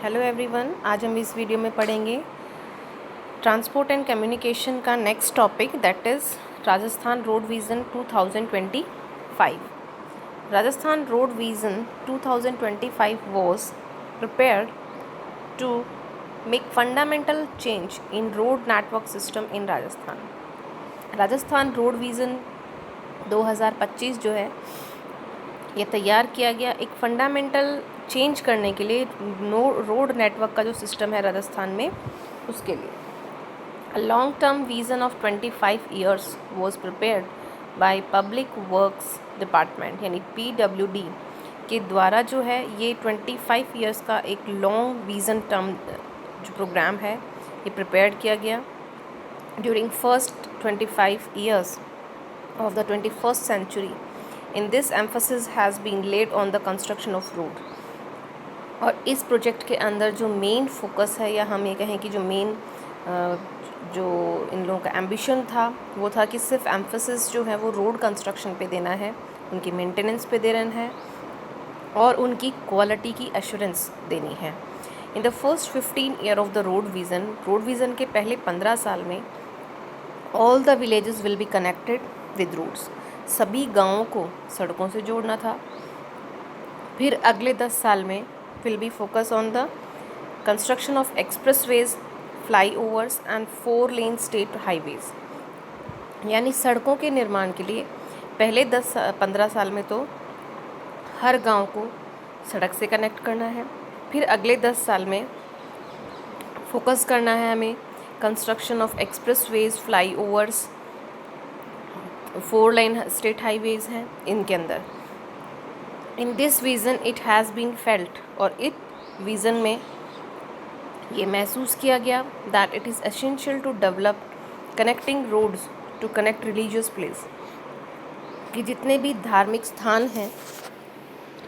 Hello everyone, आज हम इस वीडियो में पढ़ेंगे ट्रांसपोर्ट एंड कम्युनिकेशन का next topic, that is Rajasthan road vision 2025। Rajasthan road vision 2025 was prepared to make fundamental change in road network system in Rajasthan. Rajasthan road vision 2025 जो है ये तैयार किया गया एक फंडामेंटल चेंज करने के लिए रोड नेटवर्क का जो सिस्टम है राजस्थान में उसके लिए। Long term vision of 25 years was prepared by public works department यानी PWD के द्वारा जो है ये 25 ईयर्स का एक लॉन्ग विज़न टर्म जो प्रोग्राम है ये प्रिपेयर किया गया during first 25 years of the 21st century. In this emphasis has been laid on the construction of road. और इस प्रोजेक्ट के अंदर जो मेन फोकस है या हम ये कहें कि जो मेन जो इन लोगों का एम्बिशन था वो था कि सिर्फ एम्फसिस जो है वो रोड कंस्ट्रक्शन पे देना है, उनकी मेंटेनेंस पे दे देना है और उनकी क्वालिटी की एश्योरेंस देनी है। In the first 15 year of the road vision के पहले 15 साल में all the villages will be connected with roads, सभी गाँवों को सड़कों से जोड़ना था। फिर अगले 10 साल में will be focus on the construction of expressways, flyovers and 4 lane state highways, यानी सड़कों के निर्माण के लिए पहले 10-15 साल में तो हर गांव को सड़क से कनेक्ट करना है। फिर अगले 10 साल में फोकस करना है हमें construction of expressways, flyovers, 4 lane state highways हैं इनके अंदर। In this vision it has been felt, और इस विज़न में ये महसूस किया गया that it is essential to develop connecting roads to connect religious place, कि जितने भी धार्मिक स्थान हैं,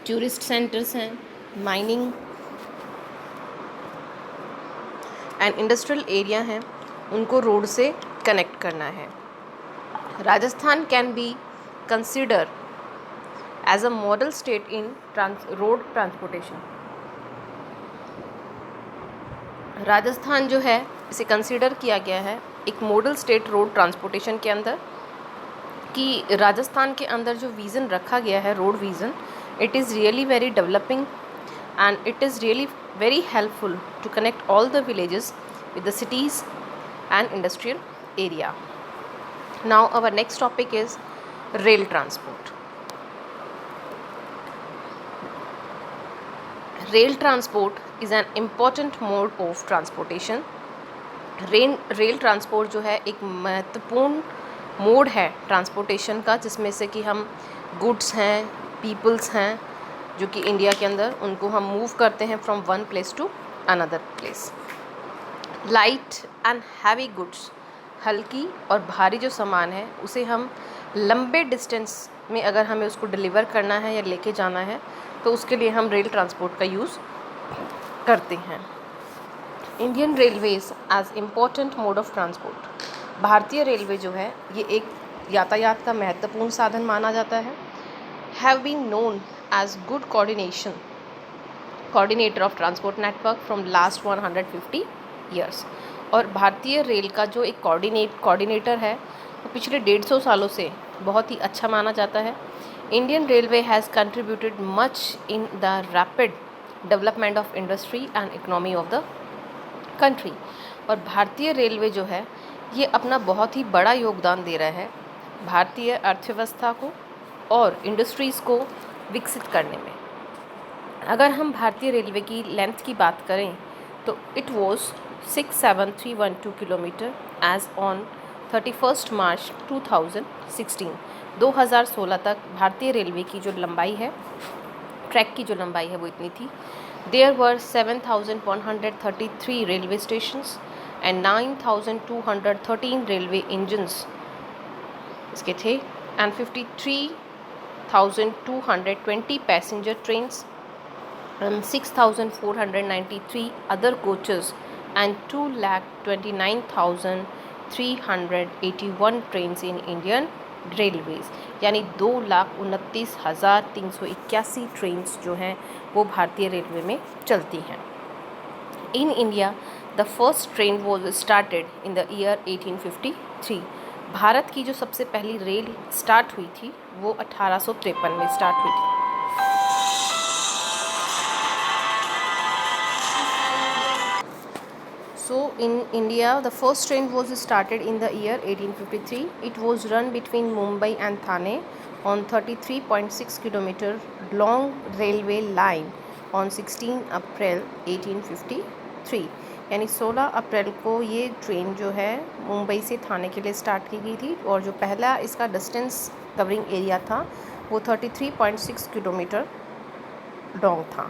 टूरिस्ट सेंटर्स हैं, माइनिंग एंड इंडस्ट्रियल एरिया हैं, उनको रोड से कनेक्ट करना है। Rajasthan can be consider as a model state in road transportation. Rajasthan जो है इसे कंसिडर किया गया है एक मॉडल स्टेट रोड ट्रांसपोर्टेशन के अंदर, कि राजस्थान के अंदर जो विज़न रखा गया है road vision, it is really very developing and it is really very helpful to connect all the villages with the cities and industrial area. Now our next topic is rail transport. Rail transport is an important mode of transportation. Rail transport जो है एक महत्वपूर्ण mode है transportation का, जिसमें से कि हम गुड्स हैं, पीपल्स हैं जो कि इंडिया के अंदर, उनको हम मूव करते हैं from one place to another place. Light and heavy goods, हल्की और भारी जो सामान है उसे हम लंबे डिस्टेंस में अगर हमें उसको डिलीवर करना है या लेके जाना है तो उसके लिए हम रेल ट्रांसपोर्ट का यूज़ करते हैं। Indian railways as important mode of transport, भारतीय रेलवे जो है ये एक यातायात का महत्वपूर्ण साधन माना जाता है। Have been known as good coordinator of transport network from last 150 years, और भारतीय रेल का जो एक कोऑर्डिनेटर है वो पिछले 150 सालों से बहुत ही अच्छा माना जाता है। Indian railway has contributed much in the rapid development of industry and economy of the country, और भारतीय रेलवे जो है ये अपना बहुत ही बड़ा योगदान दे रहा है भारतीय अर्थव्यवस्था को और इंडस्ट्रीज़ को विकसित करने में। अगर हम भारतीय रेलवे की लेंथ की बात करें तो it was 67312 kilometre as on 31 March 2016। 2016 तक भारतीय रेलवे की जो लंबाई है, ट्रैक की जो लंबाई है वो इतनी थी। There were 7133 railway stations and 9213 railway engines इसके थे, and 53,220 passenger trains and 6,493 other coaches and 2,29,381 trains in Indian Railways, यानी 2,29,381 ट्रेन्स जो हैं वो भारतीय रेलवे में चलती हैं। In India, the first train was started in the year 1853. Bharat की जो सबसे पहली रेल स्टार्ट हुई थी वो 1853 में स्टार्ट हुई थी. So in India, the first train was started in the year 1853. It was run between Mumbai and Thane on 33.6 kilometer long railway line on 16 अप्रैल 1853. यानी 16 अप्रैल को ये ट्रेन जो है मुंबई से थाने के लिए स्टार्ट की गई थी और जो पहला इसका डिस्टेंस कवरिंग एरिया था वो 33.6 किलोमीटर लॉन्ग था.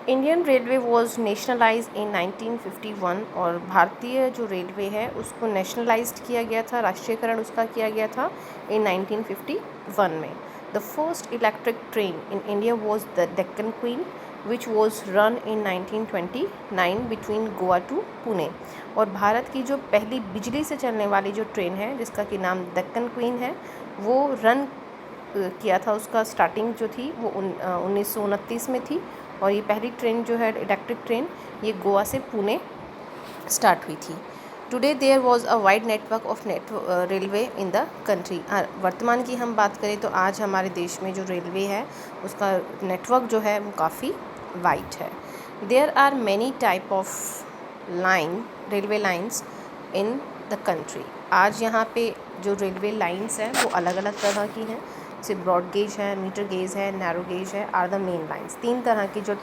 इंडियन रेलवे वॉज नेशनलाइज इन 1951 और भारतीय जो रेलवे है उसको नेशनलाइज्ड किया गया था, राष्ट्रीयकरण उसका किया गया था इन 1951 में. The first electric train in India was the Deccan Queen which was run in 1929 between Goa to Pune. और भारत की जो पहली बिजली से चलने वाली जो ट्रेन है जिसका कि नाम डेक्कन क्वीन है वो रन किया था, उसका स्टार्टिंग जो थी वो 1929 में थी और ये पहली ट्रेन जो है इलेक्ट्रिक ट्रेन ये गोवा से पुणे स्टार्ट हुई थी. Today there was a wide network of railway in the country. वर्तमान की हम बात करें तो आज हमारे देश में जो रेलवे है उसका नेटवर्क जो है वो काफ़ी वाइड है. There are many type of railway lines in the country. आज यहाँ पे जो रेलवे लाइन्स हैं वो अलग अलग तरह की हैं. जैसे ब्रॉड गेज है, मीटर गेज है, नैरो गेज है, आर द मेन लाइन्स. 3 तरह की जो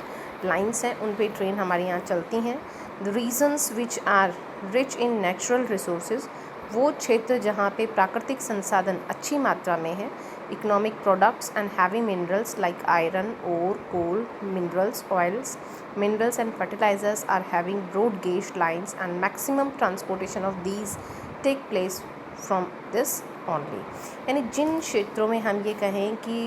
लाइन्स हैं उन पे ट्रेन हमारे यहाँ चलती हैं. The regions which are rich in natural resources, वो क्षेत्र जहाँ पे प्राकृतिक संसाधन अच्छी मात्रा में है. Economic products and heavy minerals like iron, ore, coal, minerals, oils, minerals and fertilizers are having broad gauge lines and maximum transportation of these take place from this only. यानी जिन क्षेत्रों में हम ये कहें कि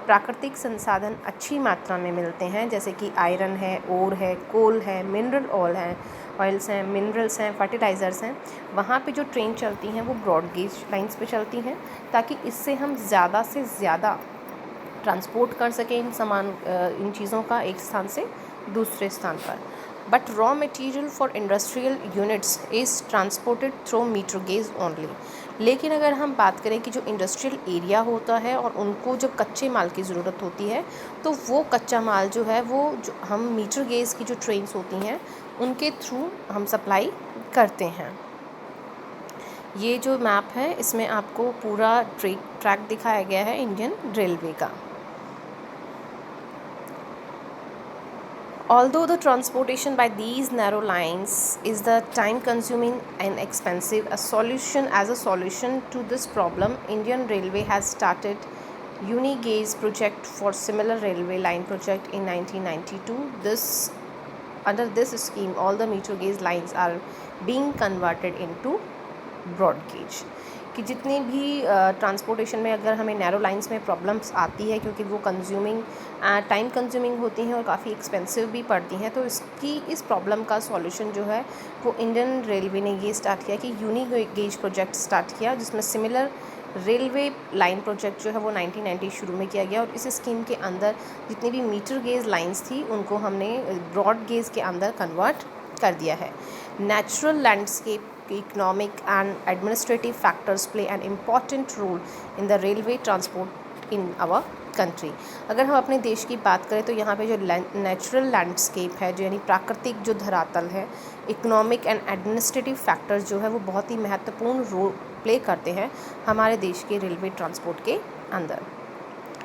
प्राकृतिक संसाधन अच्छी मात्रा में मिलते हैं जैसे कि आयरन है, ओर है, कोल है, मिनरल ऑयल्स हैं, मिनरल्स हैं, फर्टिलाइज़र्स हैं, वहाँ पे जो ट्रेन चलती हैं वो ब्रॉड गेज लाइंस पे चलती हैं ताकि इससे हम ज़्यादा से ज़्यादा ट्रांसपोर्ट कर सकें इन चीज़ों का एक स्थान से दूसरे स्थान पर. But raw material for industrial units is transported through metre gauge only. लेकिन अगर हम बात करें कि जो इंडस्ट्रियल एरिया होता है और उनको जो कच्चे माल की ज़रूरत होती है तो वो कच्चा माल जो है वो जो हम मीटर गेज की जो ट्रेन्स होती हैं उनके थ्रू हम सप्लाई करते हैं. ये जो मैप है इसमें आपको पूरा ट्रैक दिखाया गया है इंडियन रेलवे का. Although the transportation by these narrow lines is the time consuming and expensive, a solution to this problem, Indian Railway has started Uni-Gauge project for similar railway line project in 1992. Under this scheme, all the meter gauge lines are being converted into broad gauge. कि जितनी भी transportation में अगर हमें narrow lines में problems आती है क्योंकि वो टाइम कंज्यूमिंग होती हैं और काफ़ी एक्सपेंसिव भी पड़ती हैं, तो इस प्रॉब्लम का सॉल्यूशन जो है वो इंडियन रेलवे ने ये स्टार्ट किया कि यूनी गेज प्रोजेक्ट स्टार्ट किया जिसमें सिमिलर रेलवे लाइन प्रोजेक्ट जो है वो 1990 शुरू में किया गया. और इस स्कीम के अंदर जितनी भी मीटर गेज लाइंस थी उनको हमने ब्रॉड गेज के अंदर कन्वर्ट कर दिया है. Natural landscape, economic and administrative factors play an important role in the railway transport in our country. अगर हम अपने देश की बात करें तो यहाँ पे जो नेचुरल लैंडस्केप है जो यानी प्राकृतिक जो धरातल है, इकोनॉमिक एंड एडमिनिस्ट्रेटिव फैक्टर्स जो है वो बहुत ही महत्वपूर्ण रोल प्ले करते हैं हमारे देश के रेलवे ट्रांसपोर्ट के अंदर.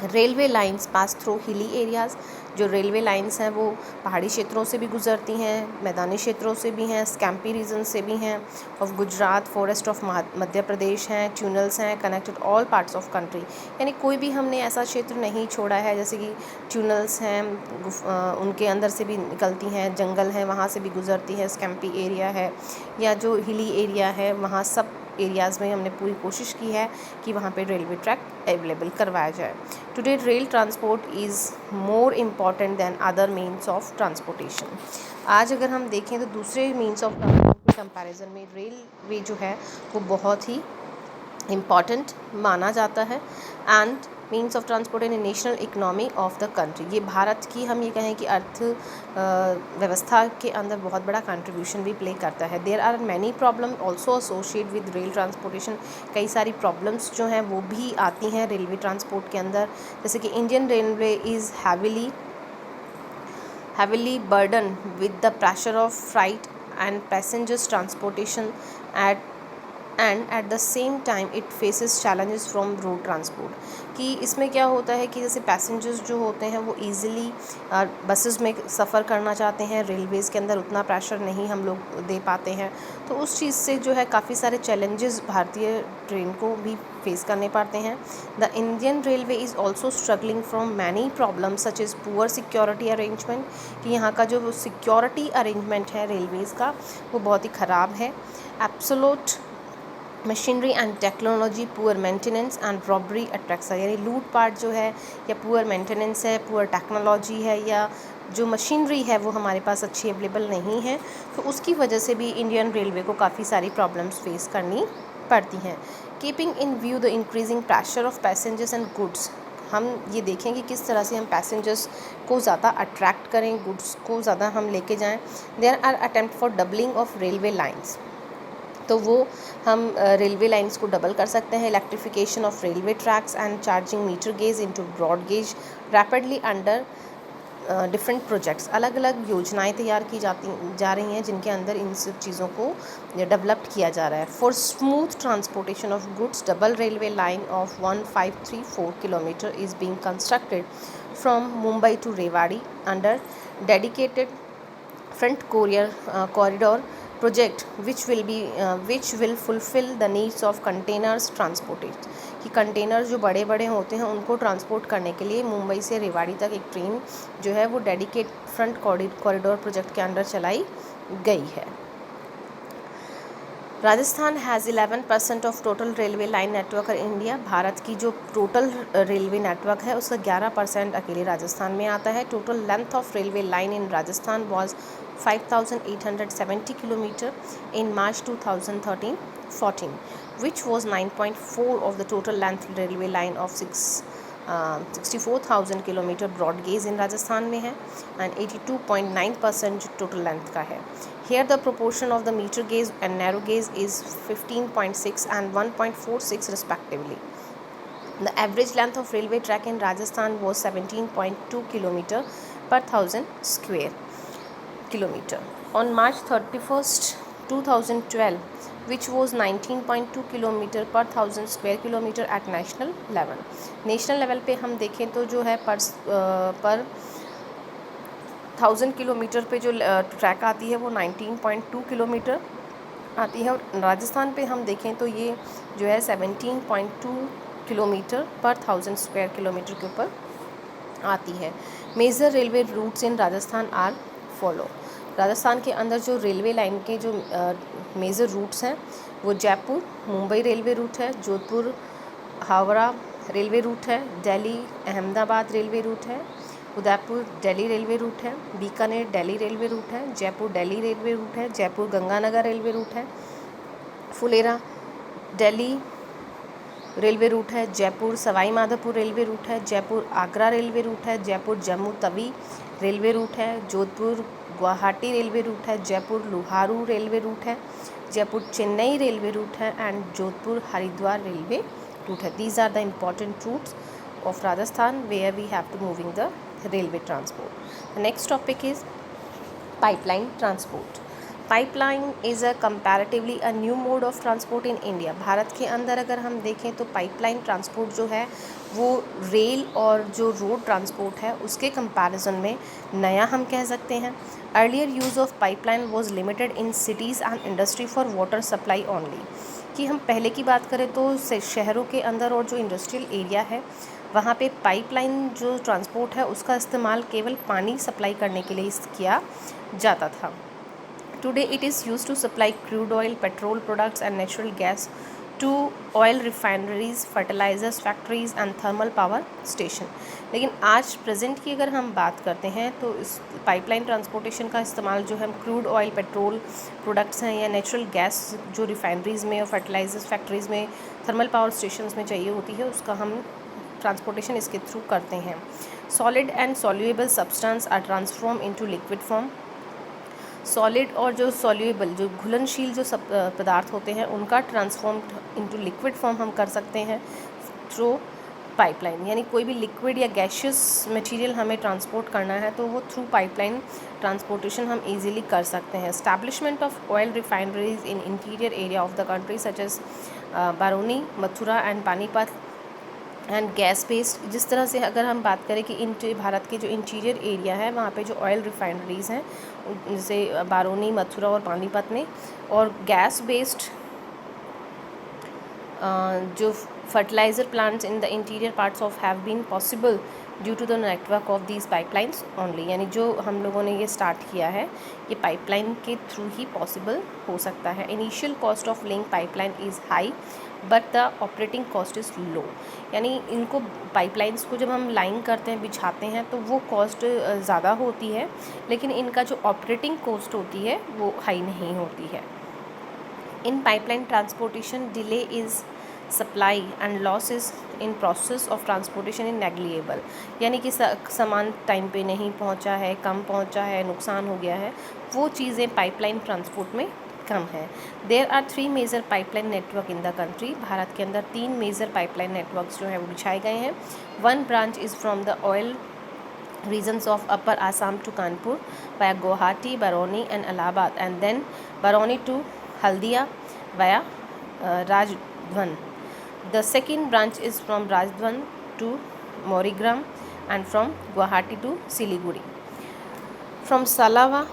Railway lines pass through hilly areas. जो रेलवे लाइंस हैं वो पहाड़ी क्षेत्रों से भी गुजरती हैं, मैदानी क्षेत्रों से भी हैं, स्कैम्पी रीजन से भी हैं, of Gujarat, forest of Madhya Pradesh हैं, ट्यूनल्स हैं, connected all parts of country. यानी कोई भी हमने ऐसा क्षेत्र नहीं छोड़ा है जैसे कि ट्यूनल्स हैं उनके अंदर से भी निकलती हैं, जंगल हैं वहाँ से भी गुजरती है, स्कैम्पी एरिया है या जो हिली एरिया है वहाँ सब एरियाज़ में हमने पूरी कोशिश की है कि वहाँ पे रेलवे ट्रैक अवेलेबल करवाया जाए. Today rail transport is more important than other means of transportation. आज अगर हम देखें तो दूसरे मीन्स ऑफ ट्रांसपोर्ट के कंपैरिजन में रेलवे जो है वो बहुत ही इम्पॉर्टेंट माना जाता है. And means of transport in national economy of the country. ये भारत की हम ये कहें कि अर्थ व्यवस्था के अंदर बहुत बड़ा कंट्रीब्यूशन भी प्ले करता है। There are many problem also associate with rail transportation. कई सारी प्रॉब्लम्स जो हैं वो भी आती हैं रेलवे ट्रांसपोर्ट के अंदर, जैसे कि Indian railway is heavily burdened with the pressure of freight and passengers transportation at the same time it faces challenges from road transport। कि इसमें क्या होता है कि जैसे पैसेंजर्स जो होते हैं वो ईज़िली बसेस में सफ़र करना चाहते हैं, रेलवेज़ के अंदर उतना प्रेशर नहीं हम लोग दे पाते हैं, तो उस चीज़ से जो है काफ़ी सारे चैलेंजेस भारतीय ट्रेन को भी फेस करने पड़ते हैं। The Indian railway is also struggling from many problems such is poor security arrangement. कि यहाँ का जो सिक्योरिटी अरेंजमेंट है रेलवेज़ का वो बहुत ही ख़राब है। Absolute machinery and technology, poor maintenance and robbery attracts. यानी लूट पाट जो है या पुअर मेंटेनेंस है, पुअर टेक्नोलॉजी है, या जो मशीनरी है वो हमारे पास अच्छी अवेलेबल नहीं है, तो उसकी वजह से भी इंडियन रेलवे को काफ़ी सारी प्रॉब्लम्स फेस करनी पड़ती हैं। Keeping in view the increasing pressure of passengers and goods. हम ये देखें कि किस तरह से हम पैसेंजर्स को ज़्यादा अट्रैक्ट करें, गुड्स को ज़्यादा हम लेके जाएं। There are attempt for doubling of railway lines, तो वो हम रेलवे लाइंस को डबल कर सकते हैं। Electrification of railway tracks and charging metre gauge into broad gauge rapidly under different projects. अलग अलग योजनाएं तैयार की जा रही हैं जिनके अंदर इन सब चीज़ों को डेवलप किया जा रहा है। For smooth transportation of goods double railway line of 1534 kilometre is being constructed from Mumbai to Rewari under dedicated front corridor project which will fulfill the needs of containers transported। कि कंटेनर्स जो बड़े बड़े होते हैं उनको ट्रांसपोर्ट करने के लिए मुंबई से रेवाड़ी तक एक ट्रेन जो है वो डेडिकेट फ्रंट कॉरिडोर प्रोजेक्ट के अंडर चलाई गई है। Rajasthan has 11% of total railway line network in India. Bharat की जो टोटल रेलवे नेटवर्क है उसका 11% अकेले राजस्थान में आता है। Total length of railway line in Rajasthan was 5,870 kilometer in March 2013-14, which was 9.4 of the total length railway line of 64,000 kilometer broad gauge in Rajasthan में है, and 82.9% जो total length का है। Here the proportion of the meter gauge and narrow gauge is 15.6 and 1.46 respectively. The average length of railway track in Rajasthan was 17.2 kilometer per 1,000 square kilometer on March 31st 2012, which was 19.2 kilometer per 1,000 square kilometer at national level। National level पे हम देखें तो जो है पर 1,000 kilometre पे जो track आती है वो 19.2 किलोमीटर आती है, और राजस्थान पे हम देखें तो ये जो है 17.2 किलोमीटर पर 1,000 स्क्वायर किलोमीटर के ऊपर आती है। Major railway routes in Rajasthan are follow. Rajasthan के अंदर जो रेलवे लाइन के जो मेजर रूट्स हैं वो जयपुर मुंबई रेलवे रूट है, जोधपुर हावड़ा रेलवे रूट है, दिल्ली अहमदाबाद रेलवे रूट है, उदयपुर दिल्ली रेलवे रूट है, बीकानेर दिल्ली रेलवे रूट है, जयपुर दिल्ली रेलवे रूट है, जयपुर गंगानगर रेलवे रूट है, फुलेरा दिल्ली रेलवे रूट है, जयपुर सवाई माधोपुर रेलवे रूट है, जयपुर आगरा रेलवे रूट है, जयपुर जम्मू तवी रेलवे रूट है, जोधपुर गुवाहाटी रेलवे रूट है, जयपुर लुहारू रेलवे रूट है, जयपुर चेन्नई रेलवे रूट है, and Jodhpur Haridwar railway route है। These are the important routes of Rajasthan where we have to moving the railway transport. The next topic is pipeline transport. Pipeline is a comparatively a new mode of transport in India। Bharat के अंदर अगर हम देखें तो pipeline transport जो है वो rail और जो रोड ट्रांसपोर्ट है उसके कंपैरिजन में नया हम कह सकते हैं। Earlier use of pipeline was limited in cities and industry for water supply only. कि हम पहले की बात करें तो शहरों के अंदर और जो इंडस्ट्रियल एरिया है वहाँ पे पाइपलाइन जो ट्रांसपोर्ट है उसका इस्तेमाल केवल पानी सप्लाई करने के लिए किया जाता था। Today it is use to supply crude oil, petrol products and natural gas to oil refineries, fertilizers factories and thermal power station. लेकिन आज प्रेजेंट की अगर हम बात करते हैं तो इस पाइपलाइन ट्रांसपोर्टेशन का इस्तेमाल जो हम क्रूड ऑयल, पेट्रोल प्रोडक्ट्स हैं या नेचुरल गैस जो रिफाइनरीज़ में और फर्टिलाइजर्स फैक्ट्रीज़ में, थर्मल पावर स्टेशंस में चाहिए होती है उसका हम ट्रांसपोर्टेशन इसके थ्रू करते हैं। Solid and soluble substance are transform into liquid form. Solid और जो सॉल्युएबल जो घुलनशील जो सब पदार्थ होते हैं उनका ट्रांसफॉर्म इनटू लिक्विड फॉर्म हम कर सकते हैं थ्रू पाइपलाइन। यानी कोई भी लिक्विड या गैशियस मटेरियल हमें ट्रांसपोर्ट करना है तो वो थ्रू पाइपलाइन ट्रांसपोर्टेशन हम इजीली कर सकते हैं। Establishment of oil refineries in interior area of the country such as Barauni, Mathura and Panipat and gas based. जिस तरह से अगर हम बात करें कि भारत के जो इंटीरियर एरिया है वहाँ पे जो ऑयल रिफाइनरीज़ हैं जैसे बारोनी, मथुरा और पानीपत में, और गैस बेस्ड जो fertilizer plants in the interior parts of have been possible due to the network of these pipelines only। यानी जो हम लोगों ने ये स्टार्ट किया है ये पाइपलाइन के थ्रू ही पॉसिबल हो सकता है। Initial cost of laying pipeline is high but the operating cost is low. यानी इनको पाइपलाइंस को जब हम लाइन करते हैं, बिछाते हैं, तो वो कॉस्ट ज़्यादा होती है, लेकिन इनका जो ऑपरेटिंग कॉस्ट होती है वो हाई नहीं होती है। In pipeline transportation delay is supply and losses in process of transportation in negligible. यानी कि सामान टाइम पे नहीं पहुंचा है, कम पहुंचा है, नुकसान हो गया है, वो चीज़ें पाइपलाइन ट्रांसपोर्ट में कम है। There are 3 major pipeline network in the country. Bharat के अंदर 3 मेजर पाइपलाइन नेटवर्क्स जो है वो बिछाए गए हैं। 1 branch is from the oil regions of Upper Assam to Kanpur via Guwahati, Barauni and Allahabad, and then Barauni to Haldia via Rajdhan. The second branch is from Rajdhan to Morigram and from Guwahati to Siliguri. From Salawa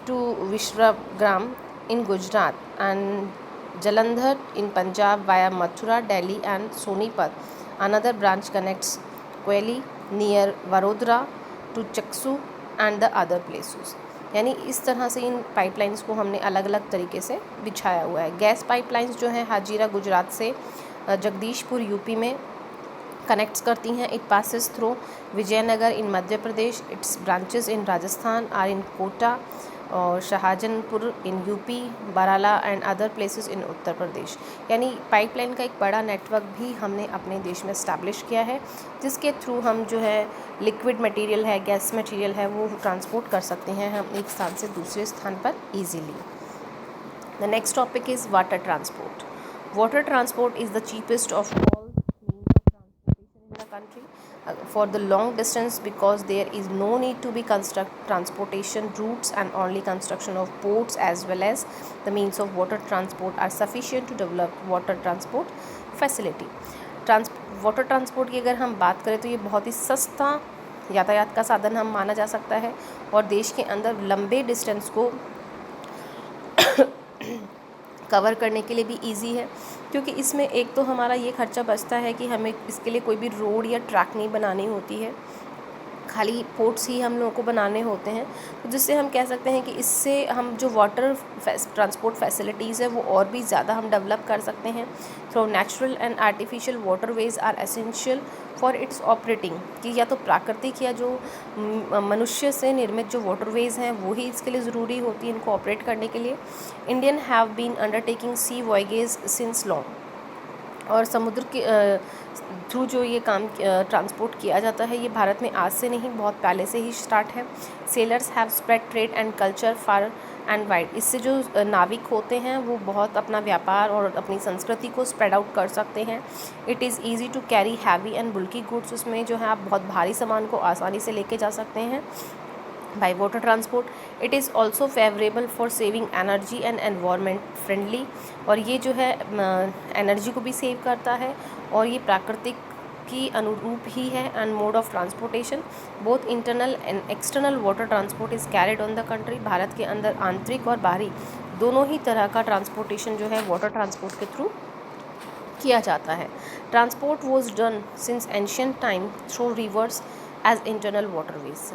to Vishwagram in Gujarat and Jalandhar in Punjab via Mathura, Delhi and Sonipat. Another branch connects Kweli near Vadodara to Chaksu and the other places। यानी इस तरह से इन pipelines को हमने अलग अलग तरीके से बिछाया हुआ है। गैस पाइपलाइंस जो है हाजीरा गुजरात से जगदीशपुर यूपी में कनेक्ट्स करती हैं। It passes through Vijaynagar in Madhya Pradesh. Its branches in Rajasthan are in Kota और Shahjahanpur in UP, Barala and other places in Uttar Pradesh. यानी पाइपलाइन का एक बड़ा नेटवर्क भी हमने अपने देश में इस्टेब्लिश किया है, जिसके थ्रू हम जो है लिक्विड मटेरियल है, गैस मटेरियल है, वो ट्रांसपोर्ट कर सकते हैं हम एक स्थान से दूसरे स्थान पर easily. The next topic is water transport. Water transport is the cheapest of all means of transportation in the country for the long distance because there is no need to be construct transportation routes and only construction of ports as well as the means of water transport are sufficient to develop water transport facility। Water transport की अगर हम बात करें तो ये बहुत ही सस्ता यातायात का साधन हम माना जा सकता है और देश के अंदर लंबे डिस्टेंस को कवर करने के लिए भी इजी है, क्योंकि इसमें एक तो हमारा ये खर्चा बचता है कि हमें इसके लिए कोई भी रोड या ट्रैक नहीं बनानी होती है, खाली पोर्ट्स ही हम लोगों को बनाने होते हैं। तो जिससे हम कह सकते हैं कि इससे हम जो वाटर ट्रांसपोर्ट फैसिलिटीज़ है वो और भी ज़्यादा हम डेवलप कर सकते हैं। Through natural and artificial waterways are essential for its operating. कि या तो प्राकृतिक या जो मनुष्य से निर्मित जो वाटरवेज हैं वो ही इसके लिए ज़रूरी होती है इनको ऑपरेट करने के लिए। Indian have been undertaking sea voyage since long. और समुद्र के थ्रू जो ये काम ट्रांसपोर्ट किया जाता है ये भारत में आज से नहीं, बहुत पहले से ही स्टार्ट है। Sellers have spread trade and culture far and wide. इससे जो नाविक होते हैं वो बहुत अपना व्यापार और अपनी संस्कृति को स्प्रेड आउट कर सकते हैं। It is easy to carry heavy and bulky goods. उसमें जो है आप बहुत भारी सामान को आसानी से लेके जा सकते हैं by water transport। it is also favorable for saving energy and environment friendly। और ये जो है एनर्जी को भी सेव करता है और ये प्राकृतिक की अनुरूप ही है। And mode of transportation both internal and external water transport is carried on the country. Bharat के अंदर आंतरिक और बाहरी दोनों ही तरह का ट्रांसपोर्टेशन जो है वाटर ट्रांसपोर्ट के थ्रू किया जाता है। Transport was done since ancient time through rivers as internal waterways.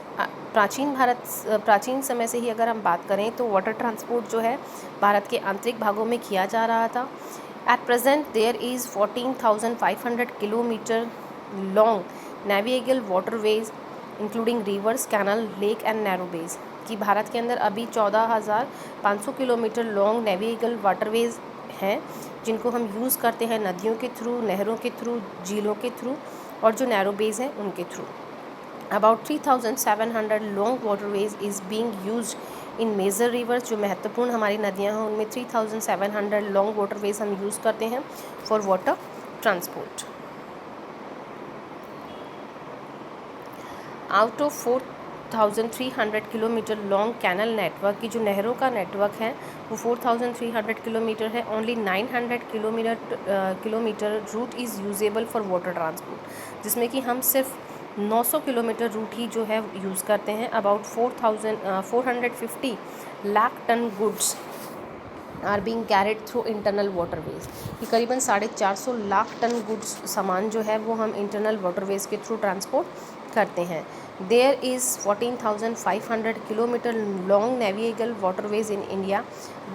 प्राचीन समय से ही अगर हम बात करें तो वाटर ट्रांसपोर्ट जो है भारत के आंतरिक भागों में किया जा रहा था। At present there is 14,500 kilometre long navigable waterways including rivers, canal, lake and narrow bays. कि भारत के अंदर अभी 14,500 किलोमीटर लॉन्ग नेविगेबल वाटरवेज हैं जिनको हम यूज़ करते हैं नदियों के थ्रू, नहरों के थ्रू, झीलों के थ्रू और जो नैरो बेज हैं उनके through. About 3700 long waterways is being used in major rivers, जो महत्वपूर्ण हमारी नदियाँ हैं उनमें 3700 लॉन्ग वाटरवेज हम यूज़ करते हैं for water transport. Out of 4300 kilometre long canal network की जो नहरों का नेटवर्क है वो 4300 किलोमीटर है, only 900 kilometre route is usable for water transport, जिसमें कि हम सिर्फ 900 किलोमीटर रूट ही जो है यूज़ करते हैं। About 450 lakh ton goods are being carried through internal waterways, कि करीबन 450 लाख टन गुड्स सामान जो है वो हम इंटरनल वाटरवेज के थ्रू ट्रांसपोर्ट करते हैं। There is 14,500 kilometre long navigable waterways in India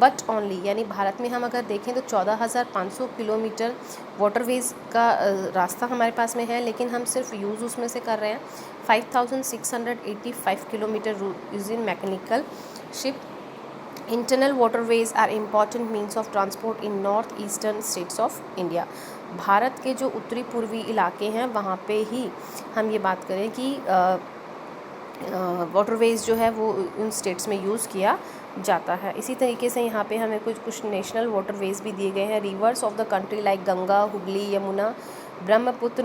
but only, यानी भारत में हम अगर देखें तो 14,500 किलोमीटर वाटरवेज का रास्ता हमारे पास में है, लेकिन हम सिर्फ यूज़ उसमें से कर रहे हैं 5,685 kilometre is in mechanical ship. Internal waterways are important means of transport in north eastern states of India. Bharat के जो उत्तरी पूर्वी इलाके हैं वहाँ पे ही हम ये बात करें कि वाटरवेज जो है वो उन स्टेट्स में यूज़ किया जाता है। इसी तरीके से यहाँ पे हमें कुछ नेशनल वाटरवेज भी दिए गए हैं। Rivers of the country like Ganga, Hooghly, Yamuna, Brahmaputra,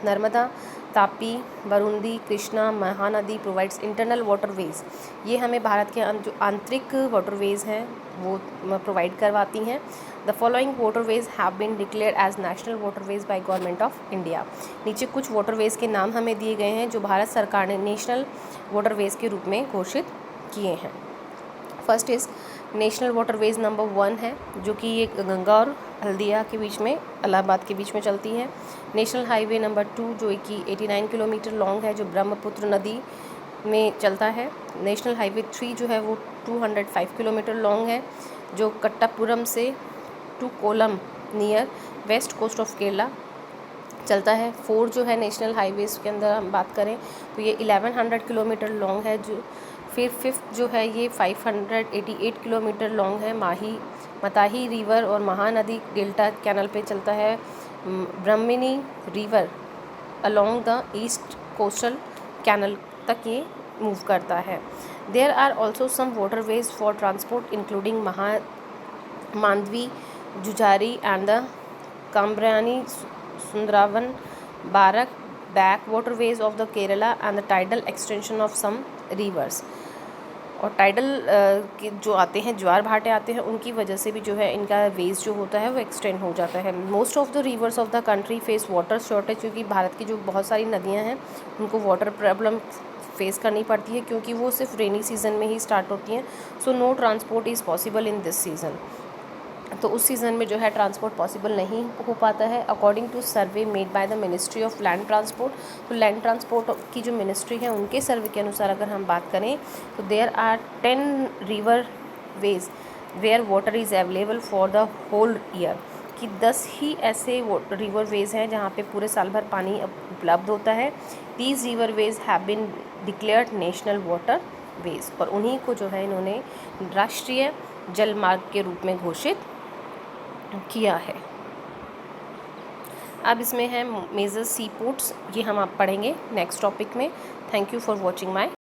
Narmada, Tapi, बरुंदी, Krishna, Mahanadi provides internal waterways. ये हमें भारत के जो आंतरिक वाटरवेज हैं वो प्रोवाइड करवाती हैं। The following waterways have been declared as national waterways by government of India. नीचे कुछ वाटरवेज के नाम हमें दिए गए हैं जो भारत सरकार ने नेशनल वाटरवेज के रूप में घोषित किए हैं। First is national waterways number 1 है, जो कि ये गंगा और हल्दिया के बीच में, इलाहाबाद के बीच में चलती है। नेशनल हाईवे नंबर 2 जो कि 89 किलोमीटर लॉन्ग है, जो ब्रह्मपुत्र नदी में चलता है। नेशनल हाईवे 3 जो है वो 205 किलोमीटर लॉन्ग है, जो कट्टापुरम से to Kollam near west coast of Kerala चलता है। 4 जो है नेशनल हाईवेज़ के अंदर हम बात करें तो ये 1100 किलोमीटर लॉन्ग है। जो फिर 5th जो है ये 588 किलोमीटर लॉन्ग है, मताही रिवर और महानदी डेल्टा कैनल पे चलता है। Brahmani river along the east coastal canal तक ये मूव करता है। There are also some waterways for transport including Mandovi, Zuari and the काम्ब्रानी, Sundarban, Barak, back waterways of the Kerala and the tidal extension of some rivers. और टाइडल के जो आते हैं, ज्वार भाटे आते हैं, उनकी वजह से भी जो है इनका वेज जो होता है वो एक्सटेंड हो जाता है। Most of the reverse of the country face water shortage, क्योंकि भारत की जो बहुत सारी नदियां हैं उनको वाटर प्रॉब्लम फेस करनी पड़ती है, क्योंकि वो सिर्फ रेनी सीज़न में ही स्टार्ट होती हैं। So no transport is possible in this season. तो उस सीज़न में जो है ट्रांसपोर्ट पॉसिबल नहीं हो पाता है। According to survey made by the ministry of land transport, तो लैंड ट्रांसपोर्ट की जो मिनिस्ट्री है उनके सर्वे के अनुसार अगर हम बात करें तो there are 10 river ways where water is available for the whole year, कि 10 ही ऐसे रिवर वेज हैं जहाँ पे पूरे साल भर पानी उपलब्ध होता है। These river ways have been declared national water ways, और उन्हीं को जो है इन्होंने राष्ट्रीय जल मार्ग के रूप में घोषित किया है। अब इसमें है मेजर सी पोर्ट्स, ये हम आप पढ़ेंगे नेक्स्ट टॉपिक में। Thank you for watching my